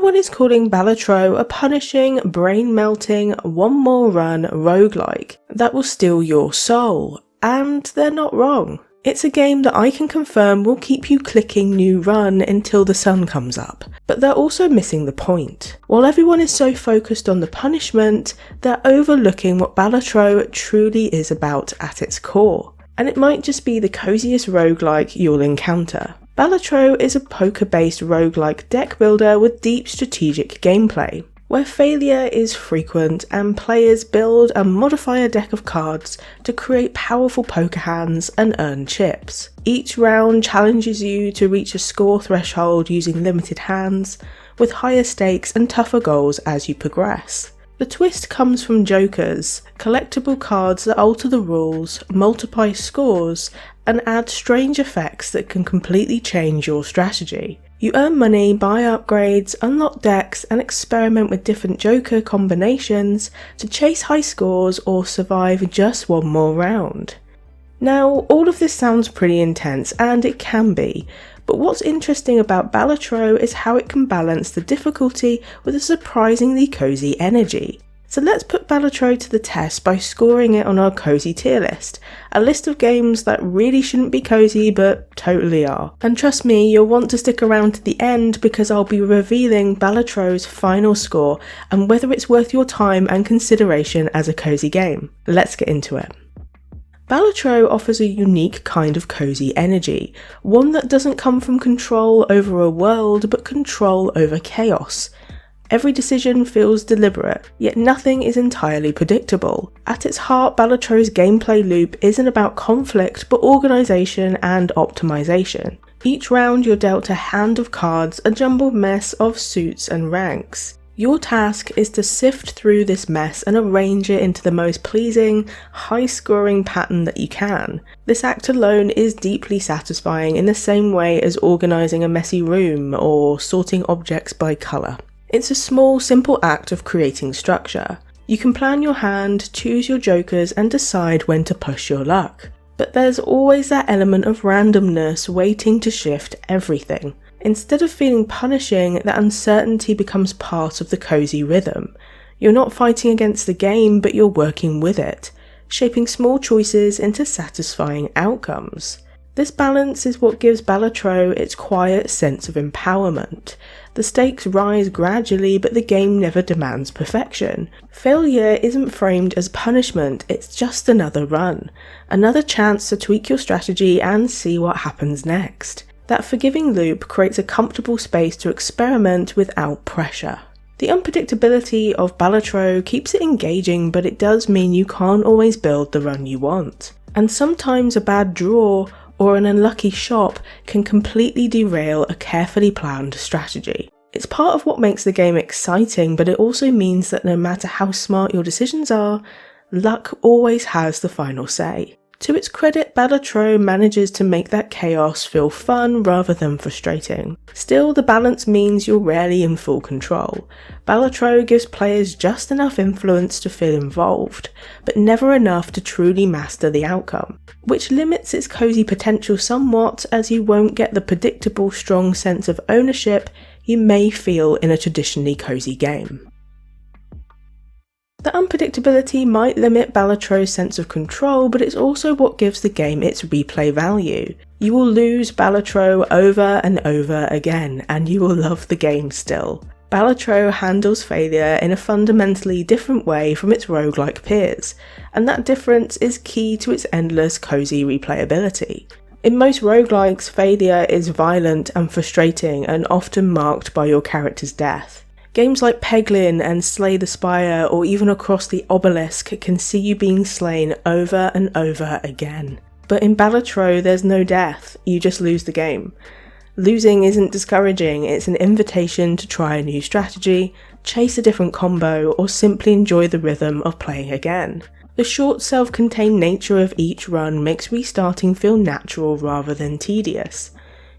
Everyone is calling Balatro a punishing, brain-melting, one-more-run roguelike that will steal your soul, and they're not wrong. It's a game that I can confirm will keep you clicking new run until the sun comes up, but they're also missing the point. While everyone is so focused on the punishment, they're overlooking what Balatro truly is about at its core. And it might just be the coziest roguelike you'll encounter. Balatro is a poker-based roguelike deck builder with deep strategic gameplay, where failure is frequent and players build and modify a deck of cards to create powerful poker hands and earn chips. Each round challenges you to reach a score threshold using limited hands, with higher stakes and tougher goals as you progress. The twist comes from jokers, collectible cards that alter the rules, multiply scores, and add strange effects that can completely change your strategy. You earn money, buy upgrades, unlock decks, and experiment with different joker combinations to chase high scores or survive just one more round. Now, all of this sounds pretty intense, and it can be, but what's interesting about Balatro is how it can balance the difficulty with a surprisingly cozy energy. So let's put Balatro to the test by scoring it on our cozy tier list, a list of games that really shouldn't be cozy but totally are. And trust me, you'll want to stick around to the end because I'll be revealing Balatro's final score and whether it's worth your time and consideration as a cozy game. Let's get into it. Balatro offers a unique kind of cozy energy, one that doesn't come from control over a world but control over chaos. Every decision feels deliberate, yet nothing is entirely predictable. At its heart, Balatro's gameplay loop isn't about conflict but organisation and optimisation. Each round you're dealt a hand of cards, a jumbled mess of suits and ranks. Your task is to sift through this mess and arrange it into the most pleasing, high-scoring pattern that you can. This act alone is deeply satisfying in the same way as organising a messy room or sorting objects by colour. It's a small, simple act of creating structure. You can plan your hand, choose your jokers, and decide when to push your luck. But there's always that element of randomness waiting to shift everything. Instead of feeling punishing, that uncertainty becomes part of the cozy rhythm. You're not fighting against the game, but you're working with it, shaping small choices into satisfying outcomes. This balance is what gives Balatro its quiet sense of empowerment. The stakes rise gradually, but the game never demands perfection. Failure isn't framed as punishment, it's just another run. Another chance to tweak your strategy and see what happens next. That forgiving loop creates a comfortable space to experiment without pressure. The unpredictability of Balatro keeps it engaging, but it does mean you can't always build the run you want. And sometimes a bad draw or an unlucky shop can completely derail a carefully planned strategy. It's part of what makes the game exciting, but it also means that no matter how smart your decisions are, luck always has the final say. To its credit, Balatro manages to make that chaos feel fun rather than frustrating. Still, the balance means you're rarely in full control. Balatro gives players just enough influence to feel involved, but never enough to truly master the outcome, which limits its cozy potential somewhat, as you won't get the predictable, strong sense of ownership you may feel in a traditionally cozy game. The unpredictability might limit Balatro's sense of control, but it's also what gives the game its replay value. You will lose Balatro over and over again, and you will love the game still. Balatro handles failure in a fundamentally different way from its roguelike peers, and that difference is key to its endless cozy replayability. In most roguelikes, failure is violent and frustrating and often marked by your character's death. Games like Peglin and Slay the Spire, or even Across the Obelisk, can see you being slain over and over again. But in Balatro, there's no death, you just lose the game. Losing isn't discouraging, it's an invitation to try a new strategy, chase a different combo, or simply enjoy the rhythm of playing again. The short, self-contained nature of each run makes restarting feel natural rather than tedious.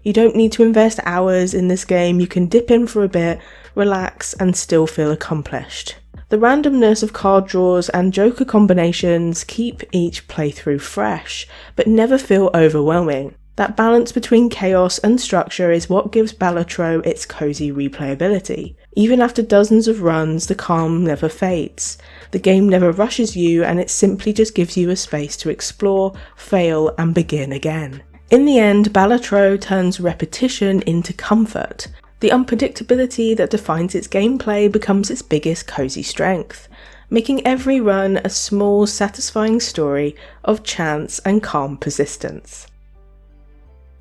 You don't need to invest hours in this game, you can dip in for a bit, relax, and still feel accomplished. The randomness of card draws and joker combinations keep each playthrough fresh, but never feel overwhelming. That balance between chaos and structure is what gives Balatro its cozy replayability. Even after dozens of runs, the calm never fades. The game never rushes you, and it simply just gives you a space to explore, fail, and begin again. In the end, Balatro turns repetition into comfort. The unpredictability that defines its gameplay becomes its biggest cozy strength, making every run a small, satisfying story of chance and calm persistence.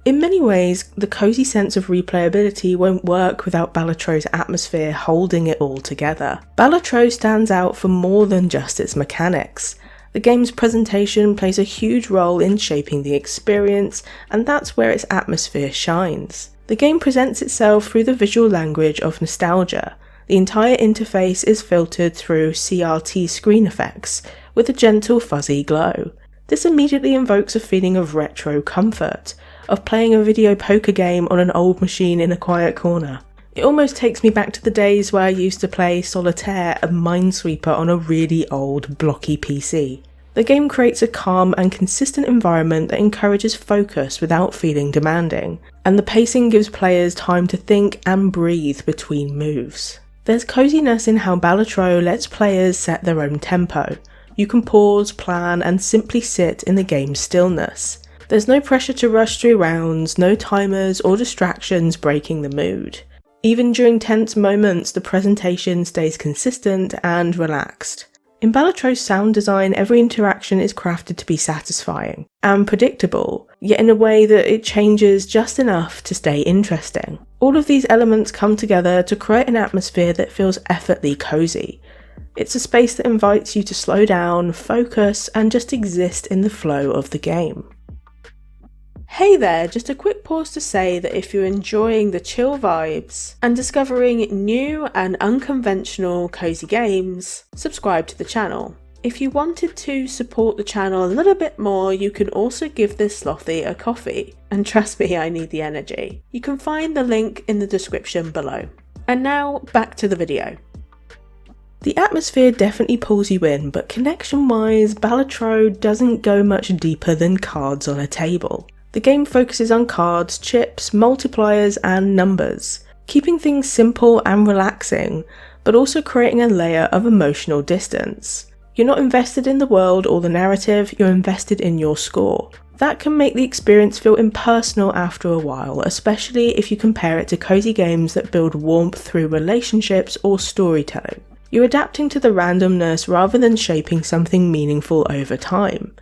In many ways, the cozy sense of replayability won't work without Balatro's atmosphere holding it all together. Balatro stands out for more than just its mechanics. The game's presentation plays a huge role in shaping the experience, and that's where its atmosphere shines. The game presents itself through the visual language of nostalgia. The entire interface is filtered through CRT screen effects, with a gentle fuzzy glow. This immediately invokes a feeling of retro comfort, of playing a video poker game on an old machine in a quiet corner. It almost takes me back to the days where I used to play Solitaire and Minesweeper on a really old, blocky PC. The game creates a calm and consistent environment that encourages focus without feeling demanding, and the pacing gives players time to think and breathe between moves. There's coziness in how Balatro lets players set their own tempo. You can pause, plan, and simply sit in the game's stillness. There's no pressure to rush through rounds, no timers or distractions breaking the mood. Even during tense moments, the presentation stays consistent and relaxed. In Balatro's sound design, every interaction is crafted to be satisfying and predictable, yet in a way that it changes just enough to stay interesting. All of these elements come together to create an atmosphere that feels effortlessly cozy. It's a space that invites you to slow down, focus, and just exist in the flow of the game. Hey there, just a quick pause to say that if you're enjoying the chill vibes and discovering new and unconventional cozy games, subscribe to the channel. If you wanted to support the channel a little bit more, you can also give this Slothee a coffee. And trust me, I need the energy. You can find the link in the description below. And now, back to the video. The atmosphere definitely pulls you in, but connection-wise, Balatro doesn't go much deeper than cards on a table. The game focuses on cards, chips, multipliers, and numbers, keeping things simple and relaxing, but also creating a layer of emotional distance. You're not invested in the world or the narrative, you're invested in your score. That can make the experience feel impersonal after a while, especially if you compare it to cozy games that build warmth through relationships or storytelling. You're adapting to the randomness rather than shaping something meaningful over time.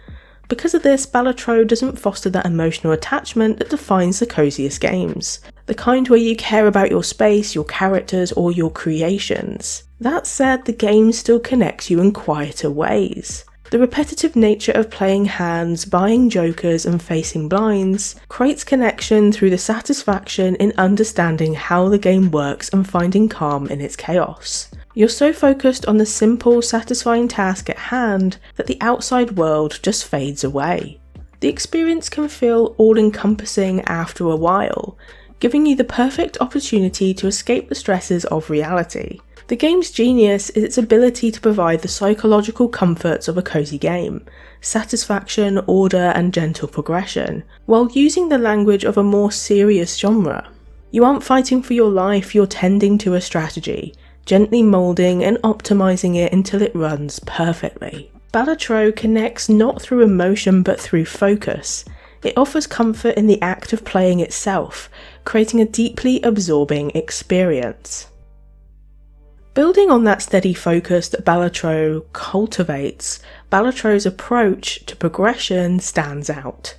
Because of this, Balatro doesn't foster that emotional attachment that defines the coziest games, the kind where you care about your space, your characters, or your creations. That said, the game still connects you in quieter ways. The repetitive nature of playing hands, buying jokers, and facing blinds creates connection through the satisfaction in understanding how the game works and finding calm in its chaos. You're so focused on the simple, satisfying task at hand that the outside world just fades away. The experience can feel all-encompassing after a while, giving you the perfect opportunity to escape the stresses of reality. The game's genius is its ability to provide the psychological comforts of a cozy game, satisfaction, order, and gentle progression, while using the language of a more serious genre. You aren't fighting for your life, you're tending to a strategy, gently moulding and optimizing it until it runs perfectly. Balatro connects not through emotion but through focus. It offers comfort in the act of playing itself, creating a deeply absorbing experience. Building on that steady focus that Balatro cultivates, Balatro's approach to progression stands out.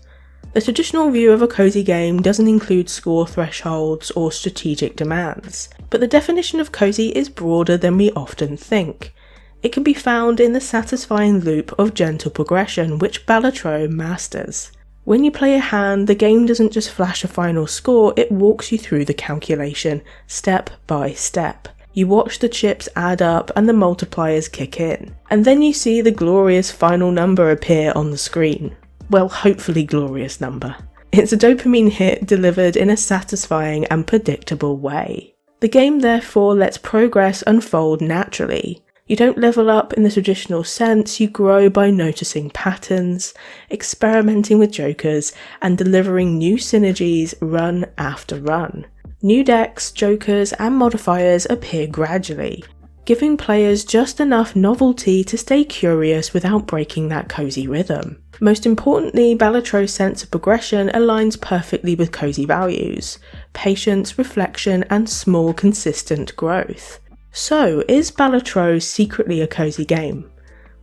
The traditional view of a cozy game doesn't include score thresholds or strategic demands, but the definition of cozy is broader than we often think. It can be found in the satisfying loop of gentle progression which Balatro masters. When you play a hand, the game doesn't just flash a final score, it walks you through the calculation, step by step. You watch the chips add up and the multipliers kick in, and then you see the glorious final number appear on the screen. Well, hopefully glorious number. It's a dopamine hit delivered in a satisfying and predictable way. The game therefore lets progress unfold naturally. You don't level up in the traditional sense, you grow by noticing patterns, experimenting with jokers, and delivering new synergies run after run. New decks, jokers, and modifiers appear gradually, giving players just enough novelty to stay curious without breaking that cozy rhythm. Most importantly, Balatro's sense of progression aligns perfectly with cozy values: patience, reflection, and small, consistent growth. So, is Balatro secretly a cozy game?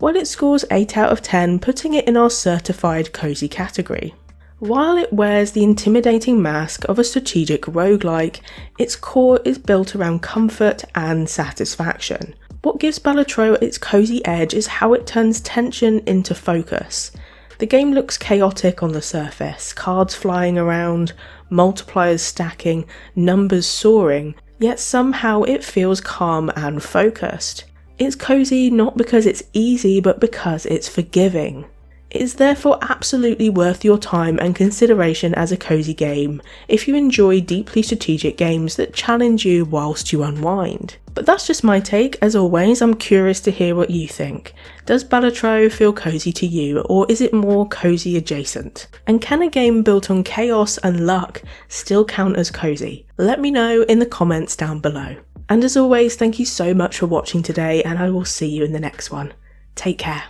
Well, it scores 8 out of 10, putting it in our certified cozy category. While it wears the intimidating mask of a strategic roguelike, its core is built around comfort and satisfaction. What gives Balatro its cozy edge is how it turns tension into focus. The game looks chaotic on the surface, cards flying around, multipliers stacking, numbers soaring, yet somehow it feels calm and focused. It's cozy not because it's easy, but because it's forgiving. It is therefore absolutely worth your time and consideration as a cozy game if you enjoy deeply strategic games that challenge you whilst you unwind. But that's just my take. As always, I'm curious to hear what you think. Does Balatro feel cozy to you, or is it more cozy adjacent? And can a game built on chaos and luck still count as cozy? Let me know in the comments down below. And as always, thank you so much for watching today, and I will see you in the next one. Take care.